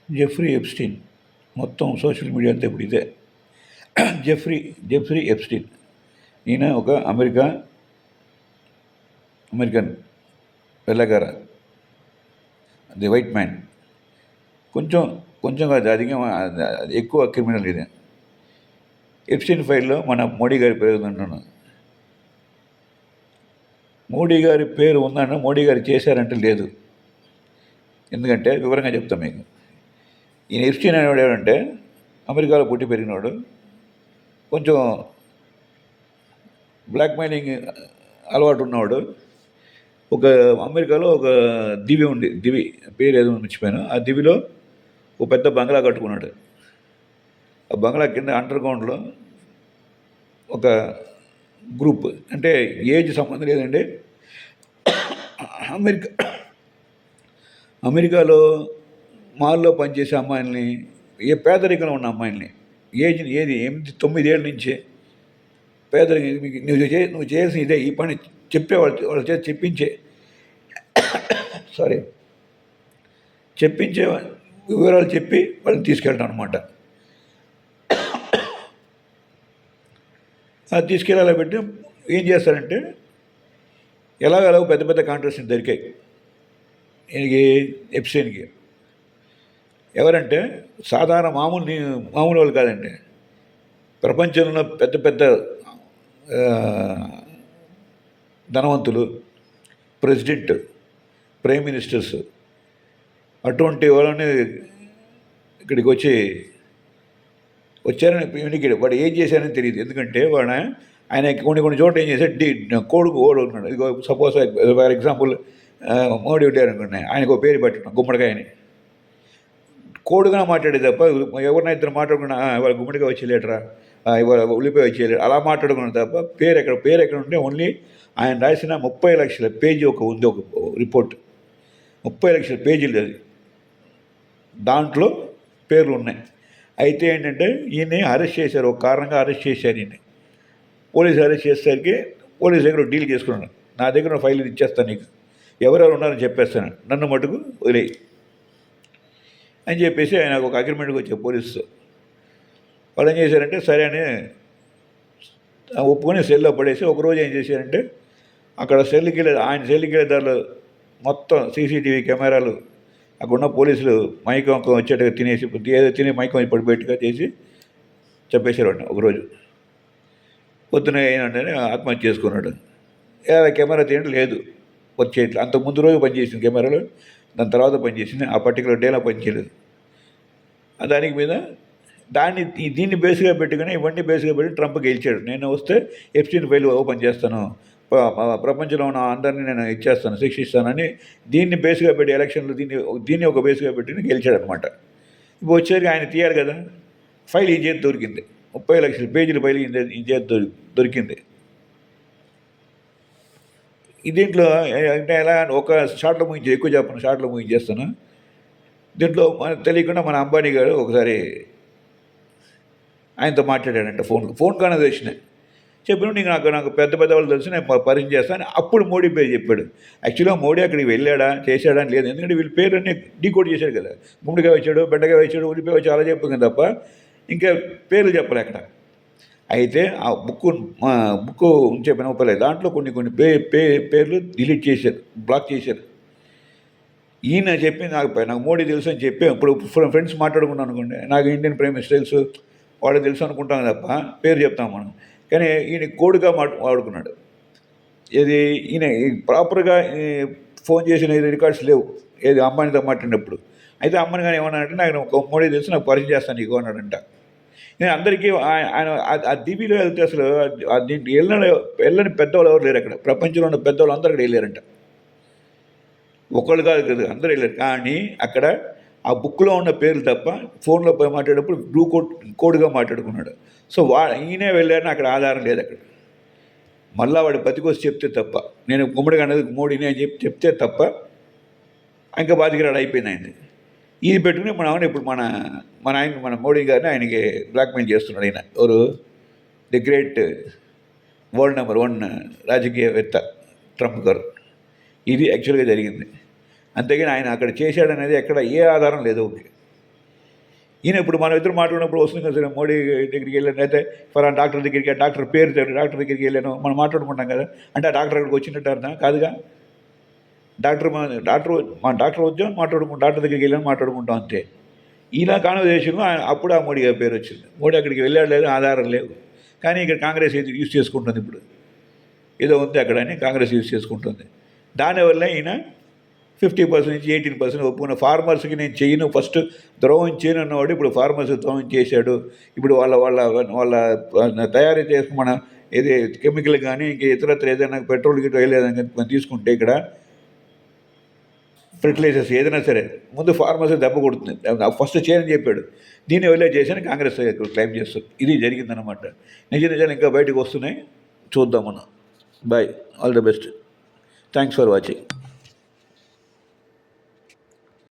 Jeffrey Epstein. మొత్తం social media అంతా ఇప్పుడు ఇదే. Jeffrey Epstein. ఈయన ఒక అమెరికన్ వెళ్ళగార, ది వైట్ మ్యాన్. కొంచెం కాదు, అధికం ఎక్కువ క్రిమినల్ ఇది. ఎప్స్టీన్ ఫైల్లో మన మోడీ గారి పేరు ఉందంటున్నాను. మోడీ గారి పేరు ఉందన్న, మోడీ గారు చేశారంటే లేదు. ఎందుకంటే వివరంగా చెప్తాం మీకు. ఈయన ఎప్స్టీన్ అనేవాడు ఏమంటే అమెరికాలో పుట్టి పెరిగినాడు. కొంచెం బ్లాక్మెయిలింగ్ అలవాటు ఉన్నవాడు. ఒక అమెరికాలో ఒక దివి పేరు ఏదో మర్చిపోయాను. ఆ దివిలో ఒక పెద్ద బంగ్లా కట్టుకున్నాడు. ఆ బంగ్లా కింద అండర్ గ్రౌండ్లో ఒక గ్రూప్, అంటే ఏజ్ సంబంధం లేదండి. అమెరికాలో మాల్లో పనిచేసే అమ్మాయిల్ని, పేదరికంలో ఉన్న అమ్మాయిల్ని, ఏది 9 ఏళ్ళ నుంచే పేదరికం, నువ్వు చేయాల్సిన ఇదే, ఈ పని వాళ్ళ చేత చెప్పించే వివరాలు చెప్పి వాళ్ళని తీసుకెళ్ళడం అనమాట. అది తీసుకెళ్ళాలి పెట్టి ఏం చేస్తారంటే ఎలాగో పెద్ద పెద్ద కాంట్రాక్ట్స్ దొరికాయి ఈయనకి, ఎప్స్టీన్కి. ఎవరంటే సాధారణ మామూలు వాళ్ళు కాదండి. ప్రపంచంలో పెద్ద పెద్ద ధనవంతులు, ప్రెసిడెంట్, ప్రైమ్ మినిస్టర్స్, అటువంటి వాళ్ళని ఇక్కడికి వచ్చారని వినికి వాడు ఏం చేశారని తెలియదు. ఎందుకంటే ఆయన కొన్ని చోట్ల ఏం చేశాడు, కోడుకు ఉన్నాడు. ఇదిగో సపోజ్ ఫర్ ఎగ్జాంపుల్ మోడీ ఉంటారు అనుకోండి, ఆయనకు ఒక పేరు పెట్టడం గుమ్మడికాయని. కోడుగా మాట్లాడే తప్ప ఎవరినైనా ఇద్దరు మాట్లాడుకున్నా ఇవాళ గుమ్మడికాయ వచ్చేలేటరా, ఇవాళ ఉల్లిపాయ వచ్చేయలేడు, అలా మాట్లాడుకున్న తప్ప పేరు ఎక్కడ ఉంటే ఓన్లీ ఆయన రాసిన 30 లక్షల పేజీ ఉంది ఒక రిపోర్ట్. 30 లక్షల పేజీలు అది. దాంట్లో పేర్లు ఉన్నాయి. అయితే ఏంటంటే ఈయన్ని అరెస్ట్ చేశారు, ఒక కారణంగా అరెస్ట్ చేశారు ఈయన్ని. పోలీసు అరెస్ట్ చేసేసరికి పోలీసు దగ్గర డీల్ చేసుకున్నాను, నా దగ్గర ఫైల్ ఇచ్చేస్తాను, నీకు ఎవరెవరు ఉన్నారని చెప్పేస్తాను, నన్ను మటుకు వదిలేయి అని చెప్పేసి ఆయన ఒక అగ్రిమెంట్కి వచ్చే పోలీసు. వాళ్ళు ఏం చేశారంటే సరే అని ఒప్పుకొని సెల్లో పడేసి, ఒకరోజు ఏం చేశారంటే అక్కడ ఆయన సెల్కి వెళ్ళే దారిలో మొత్తం సీసీటీవీ కెమెరాలు, అక్కడ ఉన్న పోలీసులు మైకం వచ్చేట్టుగా తిని మైకం పడిపోయేట్టుగా చేసి చెప్పేశారు వాడిని. ఒకరోజు పొద్దున ఏంటంటే ఆత్మహత్య చేసుకున్నాడు. కెమెరా తీయండి లేదు, వచ్చేట్లు. అంత ముందు రోజు పనిచేసింది కెమెరాలో, దాని తర్వాత పనిచేసింది, ఆ పర్టికులర్ డేలో పనిచేయలేదు. దానికి మీద దీన్ని బేస్గా పెట్టుకుని, ఇవన్నీ బేస్గా పెట్టి ట్రంప్ గెలిచాడు. నేను వస్తే ఎప్స్టీన్ ఫైల్ ఓపెన్ చేస్తాను, ప్రపంచంలో ఉన్న అందరినీ నేను ఇచ్చేస్తాను, శిక్షిస్తానని దీన్ని బేస్గా పెట్టి ఎలక్షన్లు దీన్ని ఒక బేస్గా పెట్టి గెలిచాడు అనమాట. ఇప్పుడు వచ్చేసరికి ఆయన తీయాలి కదా, ఫైల్ ఈ చేతి దొరికింది. 30 లక్షల పేజీల ఫైల్ ఈ చేతి దొరికింది. దీంట్లో అంటే ఎలా ఒక షార్ట్లో ముగించి, ఎక్కువ చెప్పను, షార్ట్లో ముగించేస్తాను. దీంట్లో మనకు తెలియకుండా మన అంబానీ గారు ఒకసారి ఆయనతో మాట్లాడాడంట ఫోన్ కానీ తెలిసినాయి. చెప్పిన నాకు పెద్ద వాళ్ళు తెలిసి నేను పరిచయం చేస్తాను. అప్పుడు మోడీ పేరు చెప్పాడు. యాక్చువల్గా మోడీ అక్కడికి వెళ్ళాడా చేశాడా అని లేదు, ఎందుకంటే వీళ్ళ పేరుని డీకోడ్ చేశాడు కదా. గుమ్మడికాయ వచ్చాడు, బెండకాయ వచ్చాడు, ఉల్లిపాయ వచ్చి అలా చెప్పుకుంది తప్ప ఇంకా పేర్లు చెప్పలే అక్కడ. అయితే ఆ బుక్ చెప్పిన ఒప్పలేదు. దాంట్లో కొన్ని పేర్లు డిలీట్ చేశారు, బ్లాక్ చేశారు. ఈయన చెప్పి నాకు మోడీ తెలుసు అని చెప్పి, ఇప్పుడు ఫ్రెండ్స్ మాట్లాడుకున్నాను అనుకోండి, నాకు ఇండియన్ ప్రైమ్ మినిస్టర్ తెలుసు, వాళ్ళు తెలుసు అనుకుంటాం తప్ప పేరు చెప్తాం మనం. కానీ ఈయన కోడ్గా వాడుకున్నాడు. ఇది ఈయన ప్రాపర్గా ఫోన్ చేసిన రికార్డ్స్ లేవు, ఏది అమ్మాయితో మాట్లాడినప్పుడు. అయితే అమ్మని కానీ ఏమన్నాడంటే నాకు మోడీ తెలుసు, నాకు పరిచయం చేస్తాను నీకు అన్నాడంట. నేను అందరికీ ఆయన ఆ దివిలో వెళ్తే అసలు దీంట్లో వెళ్ళని పెద్దవాళ్ళు ఎవరు లేరు అక్కడ. ప్రపంచంలో ఉన్న పెద్దవాళ్ళు అందరూ అక్కడ వెళ్ళారంట. ఒకళ్ళు కాదు కదా, అందరూ వెళ్ళారు. కానీ అక్కడ ఆ బుక్లో ఉన్న పేర్లు తప్ప ఫోన్లో పోయి మాట్లాడేటప్పుడు కోడ్గా మాట్లాడుకున్నాడు. సో ఈయనే వెళ్ళారని అక్కడ ఆధారం లేదు అక్కడ. మళ్ళా వాడు బతికొచ్చి చెప్తే తప్ప, నేను గుమ్మడిగా అనేది మోడీని అని చెప్తే తప్ప ఇంకా బాధికరాడు అయిపోయింది ఆయన. ఇది పెట్టుకుని ఇప్పుడు మన మోడీ గారిని ఆయనకి బ్లాక్మెయిల్ చేస్తున్నాడు ఆయన. ఎవరు? ది గ్రేట్ వరల్డ్ నెంబర్ 1 రాజకీయవేత్త ట్రంప్ గారు. ఇది యాక్చువల్గా జరిగింది. అంతేగాని ఆయన అక్కడ చేశాడనేది ఎక్కడ ఏ ఆధారం లేదు. ఓకే, ఈయన ఇప్పుడు మనం ఇద్దరు మాట్లాడినప్పుడు వస్తుంది కదా సరే మోడీ దగ్గరికి వెళ్ళాను అయితే ఫలానా డాక్టర్ దగ్గరికి డాక్టర్ పేరు తెలియదు డాక్టర్ దగ్గరికి వెళ్ళాను మనం మాట్లాడుకుంటాం కదా అంటే ఆ డాక్టర్ అక్కడికి వచ్చినట్టు అర్థం కాదుగా డాక్టర్ ఉద్యోగం డాక్టర్ దగ్గరికి వెళ్ళాను మాట్లాడుకుంటాం అంతే. ఇలా కాన్వర్జేషన్లో అప్పుడు ఆ మోడీ గారి పేరు వచ్చింది. మోడీ అక్కడికి వెళ్ళాడు లేదు ఆధారం లేవు కానీ ఇక్కడ కాంగ్రెస్ యూజ్ చేసుకుంటుంది. ఇప్పుడు ఏదో ఉంది అక్కడ అని కాంగ్రెస్ యూజ్ చేసుకుంటుంది. దానివల్ల ఈయన 50% నుంచి 18% ఒప్పుకున్న ఫార్మర్స్కి నేను చేయను ఫస్ట్ ద్రోహం చేయను అన్నవాడు ఇప్పుడు ఫార్మర్స్ ద్రోహం చేశాడు. ఇప్పుడు వాళ్ళ తయారీ చేసుకుని మన ఏది కెమికల్ కానీ ఇంక ఇతరత్ర ఏదైనా పెట్రోల్ గిట్ట వేయలేదని మనం తీసుకుంటే ఇక్కడ ఫెర్టిలైజర్స్ ఏదైనా సరే ముందు ఫార్మర్స్ దెబ్బ కొడుతుంది. ఫస్ట్ చేయని చెప్పాడు. దీన్ని వల్లే చేశాను కాంగ్రెస్ క్లెయిమ్ చేస్తుంది. ఇది జరిగిందనమాట. నిజాలు ఇంకా బయటకు వస్తున్నాయి, చూద్దాం మనం. Bye, all the best, thanks for watching.